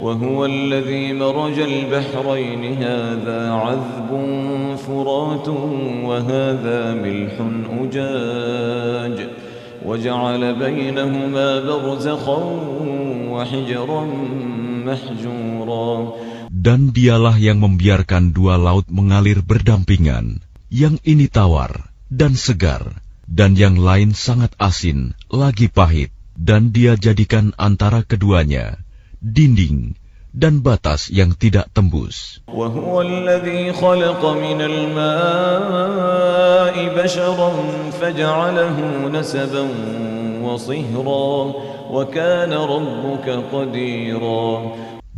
وهو الذي مرج البحرين هذا عذب فرات وهذا ملح أجاج وجعل بينهما برزخا وحجرا محجورا. Dan dialah yang membiarkan dua laut mengalir berdampingan, yang ini tawar dan segar, dan yang lain sangat asin, lagi pahit, dan dia jadikan antara keduanya dinding dan batas yang tidak tembus. وهو الذي خلق من الماء بشرا فجعله نسبا وصهرا وكان ربك قديرا.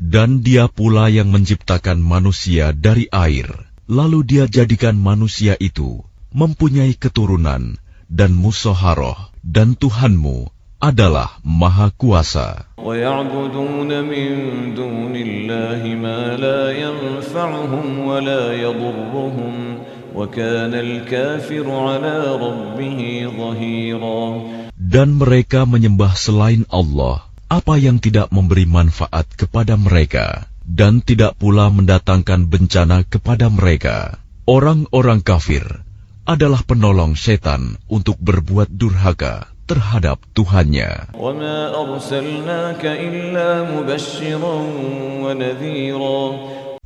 Dan dia pula yang menciptakan manusia dari air, lalu dia jadikan manusia itu mempunyai keturunan dan musaharoh, dan Tuhanmu adalah Maha Kuasa. وَيَعْبُدُونَ مِن دُونِ اللَّهِ مَا لَا يَنفَعُهُمْ وَلَا يَضُرُّهُمْ وَكَانَ الْكَافِرُ عَلَى رَبِّهِ ظَهِيرًا. Dan mereka menyembah selain Allah apa yang tidak memberi manfaat kepada mereka, dan tidak pula mendatangkan bencana kepada mereka. Orang-orang kafir adalah penolong setan untuk berbuat durhaka terhadap Tuhannya. وَمَا أَرْسَلْنَاكَ إِلَّا مُبَشِّرًا وَنَذِيرًا.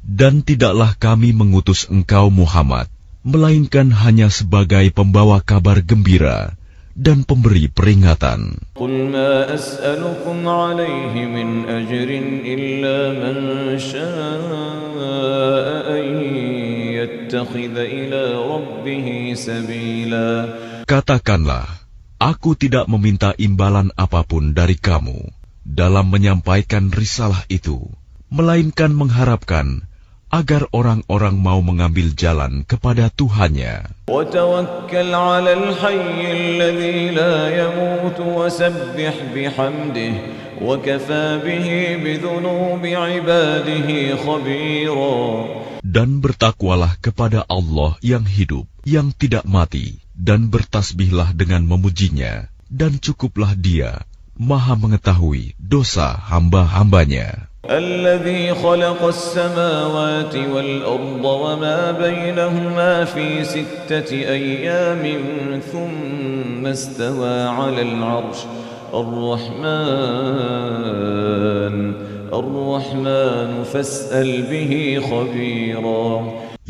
Dan tidaklah kami mengutus engkau Muhammad, melainkan hanya sebagai pembawa kabar gembira dan pemberi peringatan. قُلْ مَا أَسْأَلُكُمْ عَلَيْهِ مِنْ أَجْرٍ إِلَّا مَنْ شَاءَ أَنْ يَتَّخِذَ إِلَى رَبِّهِ سَبِيلًا. Katakanlah, aku tidak meminta imbalan apapun dari kamu dalam menyampaikan risalah itu, melainkan mengharapkan agar orang-orang mau mengambil jalan kepada Tuhannya. وَتَوَكَّلْ عَلَى الْحَيِّ الَّذِي لَا يَمُوتُ وَسَبِّحْ بِحَمْدِهِ وَكَفَى بِهِ بِذُنُوبِ عِبَادِهِ خَبِيرًا. Dan bertakwalah kepada Allah yang hidup, yang tidak mati, dan bertasbihlah dengan memujinya, dan cukuplah Dia Maha mengetahui dosa hamba-hambanya. الذي خلق السماوات والأرض وما بينهما في 6 أيام ثم استوى على العرش الرحمن فاسأل به خبيرا.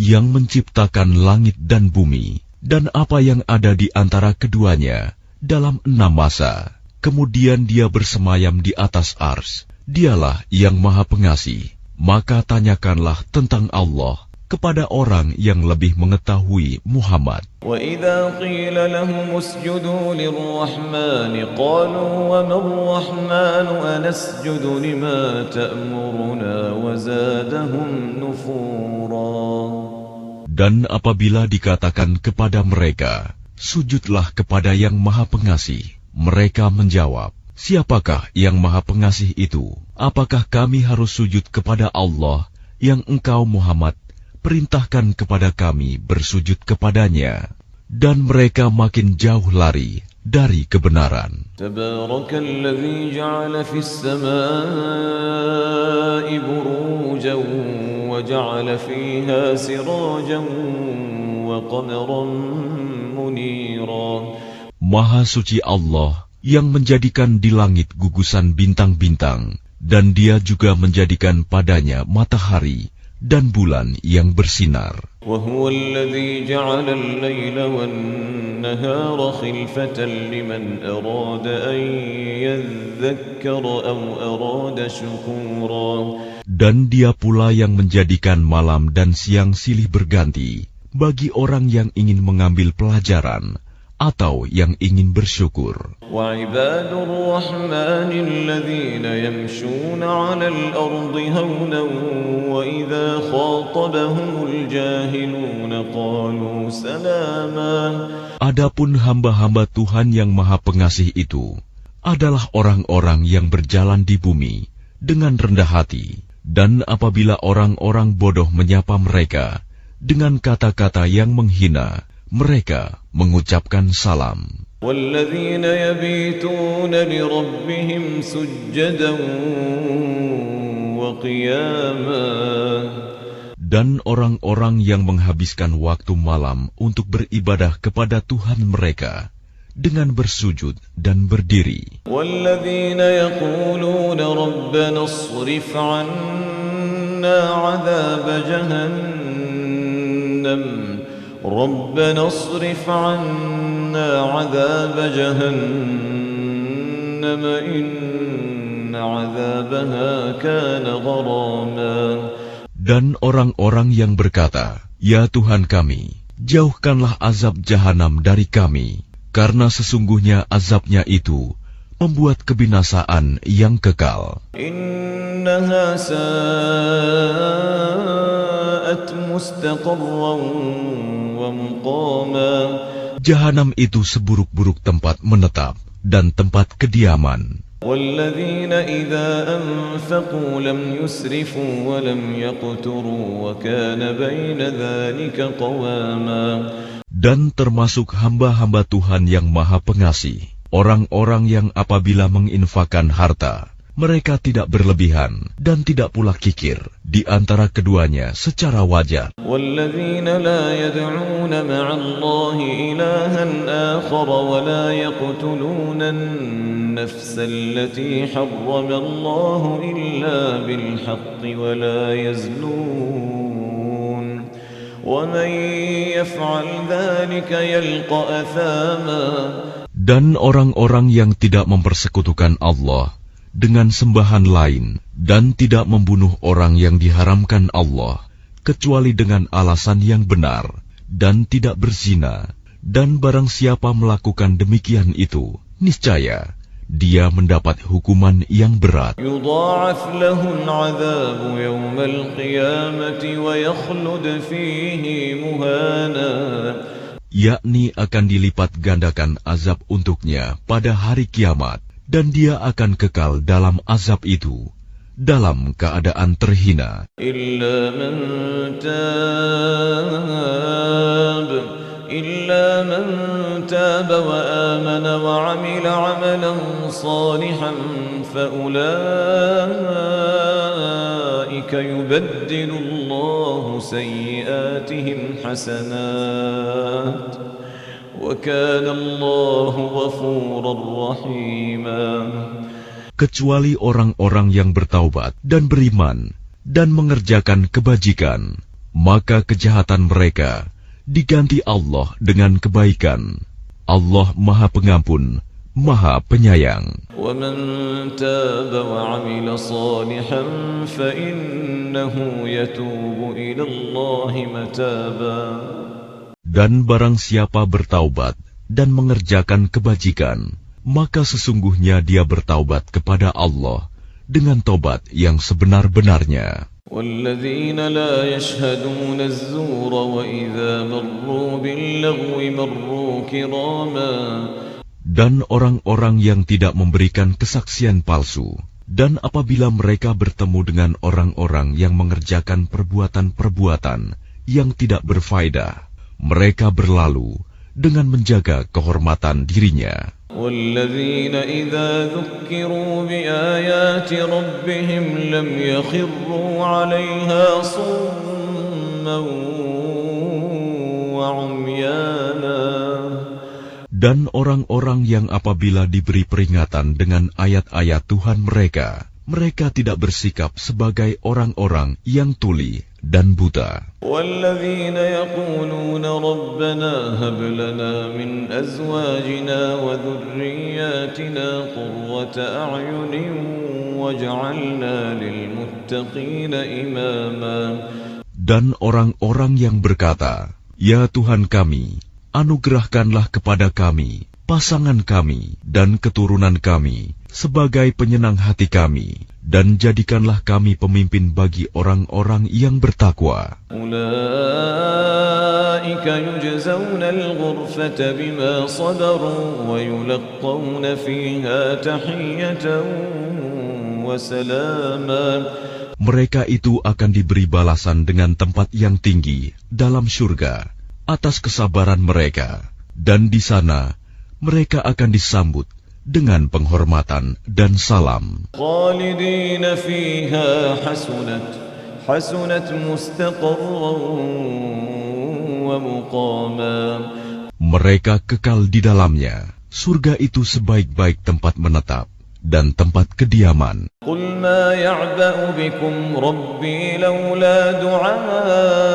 Yang menciptakan langit dan bumi dan apa yang ada di antara keduanya dalam 6 masa. Kemudian Dia bersemayam di atas ars. Dialah yang Maha Pengasih. Maka tanyakanlah tentang Allah kepada orang yang lebih mengetahui Muhammad. وَإِذَا قِيلَ لَهُمُ اسْجُدُوا لِلرَّحْمَنِ قَالُوا وَمَا الرَّحْمَنُ أَنَسْجُدُ لِمَا تَأْمُرُنَا وَزَادَهُمْ نُفُورًا. Dan apabila dikatakan kepada mereka, sujudlah kepada yang Maha Pengasih, mereka menjawab, siapakah yang Maha Pengasih itu? Apakah kami harus sujud kepada Allah yang engkau Muhammad perintahkan kepada kami bersujud kepadanya? Dan mereka makin jauh lari dari kebenaran. Tabarakalladzi ja'ala fis samaa'i burujan wa ja'ala fiha sirajan wa qamaran munira. Maha suci Allah yang menjadikan di langit gugusan bintang-bintang, dan Dia juga menjadikan padanya matahari dan bulan yang bersinar. وَهُوَ الَّذِي جَعَلَ اللَّيْلَ وَالنَّهَارَ خِلْفَةً لِمَنْ أَرَادَ أَنْ يَذَّكَّرَ أَوْ أَرَادَ شُكُورًا. Dan Dia pula yang menjadikan malam dan siang silih berganti bagi orang yang ingin mengambil pelajaran atau yang ingin bersyukur. وَعِبَادُ الرَّحْمَنِ الَّذِينَ يَمْشُونَ عَلَى الْأَرْضِ هَوْنًا وَإِذَا خَاطَبَهُمُ الْجَاهِلُونَ قَالُوا سَلَامًا. Adapun hamba-hamba Tuhan yang Maha Pengasih itu adalah orang-orang yang berjalan di bumi dengan rendah hati, dan apabila orang-orang bodoh menyapa mereka dengan kata-kata yang menghina, mereka mengucapkan salam. وَالَّذِينَ يَبِيتُونَ لِرَبِّهِمْ سُجَّدًا وقياما Dan orang-orang yang menghabiskan waktu malam untuk beribadah kepada Tuhan mereka dengan bersujud dan berdiri. والذين يقولون ربنا اصرف عنا عذاب جهنم ربنا اصرف عنا عذاب جهنم إن عذابها كان غراما. Dan orang-orang yang berkata, "Ya Tuhan kami, jauhkanlah azab jahanam dari kami, karena sesungguhnya azabnya itu membuat kebinasaan yang kekal." إنها ساءت مستقرا ومقاما. Jahanam itu seburuk-buruk tempat menetap dan tempat kediaman. والذين إذا أنفقوا لم يسرفوا ولم يقتروا وكان بين ذلك قواما. Dan termasuk hamba-hamba Tuhan yang Maha Pengasih, orang-orang yang apabila menginfakkan harta, mereka tidak berlebihan dan tidak pula kikir di antara keduanya secara wajar. والذين لا يدعون مع الله إلها آخر ولا يقتلون النفس التي حرم الله إلا بالحق ولا يزنون ومن يفعل ذلك يلقى أثاما. Dan orang-orang yang tidak mempersekutukan Allah dengan sembahan lain dan tidak membunuh orang yang diharamkan Allah kecuali dengan alasan yang benar dan tidak berzina, dan barang siapa melakukan demikian itu, niscaya dia mendapat hukuman yang berat. يضاعف له العذاب يوم القيامة ويخلد فيه مهانا. Yakni akan dilipat gandakan azab untuknya pada hari kiamat, dan dia akan kekal dalam azab itu dalam keadaan terhina. إلا من تاب وآمن وعمل عملا صالحا فأولئك يبدل الله سيئاتهم حسنات وكان الله غفورا رحيما. Kecuali orang-orang yang bertaubat dan beriman dan mengerjakan kebajikan, maka kejahatan mereka diganti Allah dengan kebaikan. Allah Maha Pengampun, Maha Penyayang. ومن تاب وعمل صالحا فإنه يتوب إلى الله متابا. Dan barang siapa bertaubat dan mengerjakan kebajikan, maka sesungguhnya dia bertaubat kepada Allah dengan taubat yang sebenar-benarnya. والذين لا يشهدون الزور وإذا مروا باللغو مروا كراما. Dan orang-orang yang tidak memberikan kesaksian palsu, dan apabila mereka bertemu dengan orang-orang yang mengerjakan perbuatan-perbuatan yang tidak berfaedah, mereka berlalu dengan menjaga kehormatan dirinya. والذين إذا ذكروا بآيات ربهم لم يخروا عليها صما وعميانا. Dan orang-orang yang apabila diberi peringatan dengan ayat-ayat Tuhan mereka, mereka tidak bersikap sebagai orang-orang yang tuli dan buta. والذين يقولون ربنا هب لنا من أزواجنا وذرياتنا قرة أعين واجعلنا للمتقين إماما. Dan orang-orang yang berkata, "Ya Tuhan kami, anugerahkanlah kepada kami pasangan kami dan keturunan kami sebagai penyenang hati kami, dan jadikanlah kami pemimpin bagi orang-orang yang bertakwa." أولئك يجزون الغرفة بما صبروا ويلقون فيها تحية وسلاما. Mereka itu akan diberi balasan dengan tempat yang tinggi dalam surga atas kesabaran mereka, dan di sana mereka akan disambut dengan penghormatan dan salam. خالدين فيها حسنت مستقرا ومقاما. Mereka kekal di dalamnya. Surga itu sebaik-baik tempat menetap dan tempat kediaman. قل ما يعبأ بكم ربي لولا دعاؤكم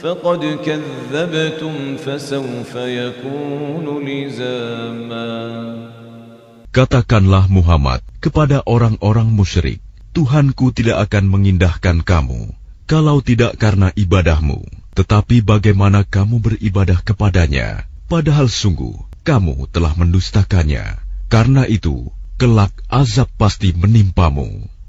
فقد كذبتم فسوف يكون لزاما. Katakanlah Muhammad kepada orang-orang musyrik, Tuhanku tidak akan mengindahkan kamu kalau tidak karena ibadahmu. Tetapi bagaimana kamu beribadah kepadanya, padahal sungguh kamu telah mendustakannya. Karena itu, kelak azab pasti menimpamu.